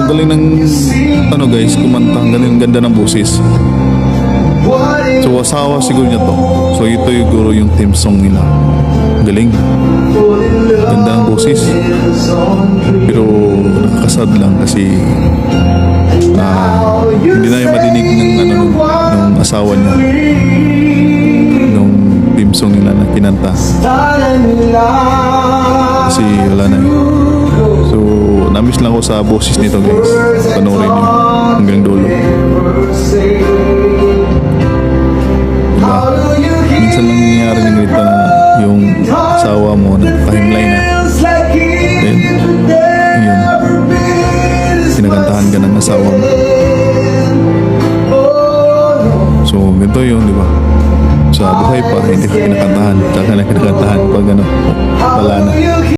galing ng ano guys, kumanta. Ang galing, ganda ng boses. So asawa siguro niya to. So ito yung guro yung theme song nila. Galing. Ganda ng boses. Pero nakakasad lang kasi hindi na yung madinig ng ano ng asawa niya. Nung theme song nila na kinanta. Kasi wala na eh. So namiss lang ko sa boses nito guys. Panoorin niyo hanggang dulo. Diba? Minsan lang nangyayari ng ganito na yung asawa mo na kahimlay na. Then, yun. Kinakantahan ka ng asawa mo. So, ganito yun, di ba? Sa buhay pa, hindi ka kinakantahan. Tsaka na kinakantahan pag ano, wala na.